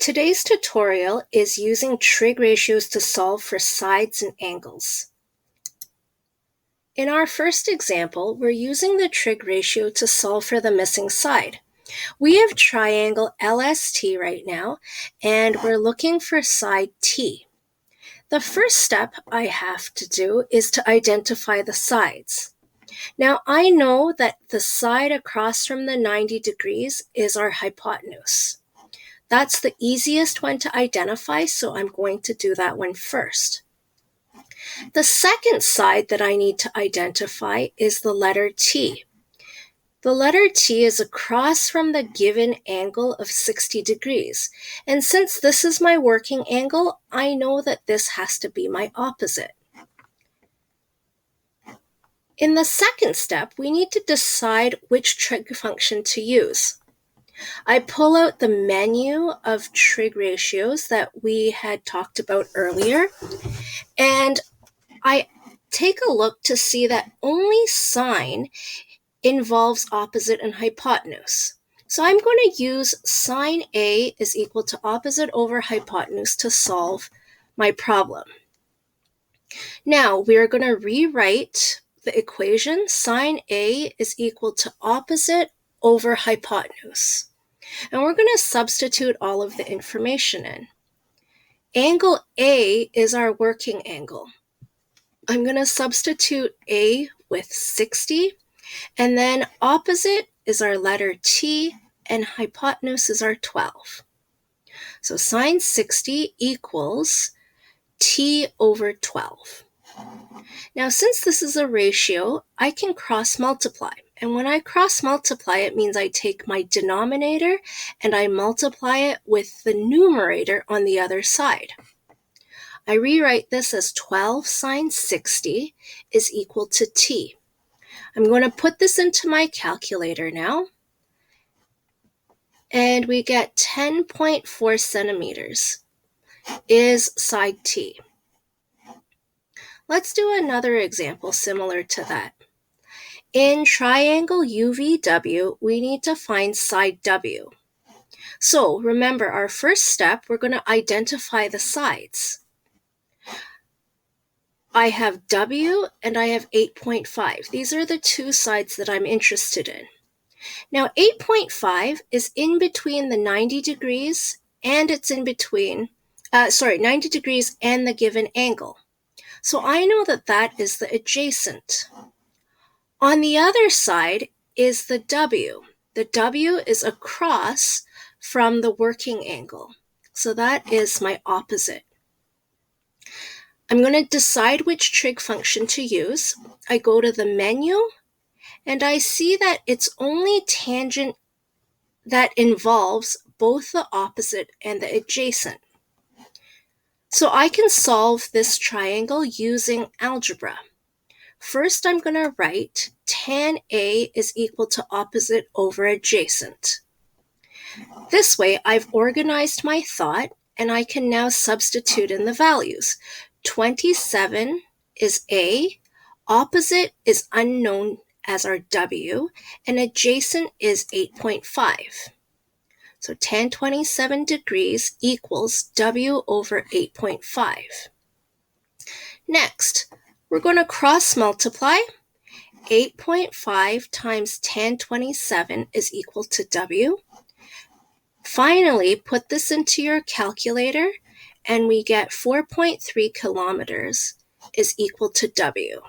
Today's tutorial is using trig ratios to solve for sides and angles. In our first example, we're using the trig ratio to solve for the missing side. We have triangle LST right now, and we're looking for side T. The first step I have to do is to identify the sides. Now I know that the side across from the 90 degrees is our hypotenuse. That's the easiest one to identify, so I'm going to do that one first. The second side that I need to identify is the letter T. The letter T is across from the given angle of 60 degrees, and since this is my working angle, I know that this has to be my opposite. In the second step, we need to decide which trig function to use. I pull out the menu of trig ratios that we had talked about earlier, and I take a look to see that only sine involves opposite and hypotenuse. So I'm going to use sine A is equal to opposite over hypotenuse to solve my problem. Now we're going to rewrite the equation. Sine A is equal to opposite over hypotenuse. And we're going to substitute all of the information in. Angle A is our working angle. I'm going to substitute A with 60, and then opposite is our letter T, and hypotenuse is our 12. So sine 60 equals T over 12. Now, since this is a ratio, I can cross multiply. And when I cross multiply, it means I take my denominator and I multiply it with the numerator on the other side. I rewrite this as 12 sine 60 is equal to T. I'm going to put this into my calculator now. And we get 10.4 centimeters is side T. Let's do another example similar to that. In triangle UVW, we need to find side W. So remember, our first step, we're going to identify the sides. I have W and I have 8.5. These are the two sides that I'm interested in. Now 8.5 is in between the 90 degrees and it's in between, 90 degrees and the given angle. So I know that that is the adjacent. On the other side is the W. The W is across from the working angle. So that is my opposite. I'm going to decide which trig function to use. I go to the menu, and I see that it's only tangent that involves both the opposite and the adjacent. So I can solve this triangle using algebra. First, I'm going to write tan A is equal to opposite over adjacent. This way, I've organized my thought, and I can now substitute in the values. 27 is A, opposite is unknown as our W, and adjacent is 8.5. So tan 27 degrees equals W over 8.5. Next, we're going to cross multiply. 8.5 times tan 27 is equal to W. Finally, put this into your calculator, and we get 4.3 kilometers is equal to W.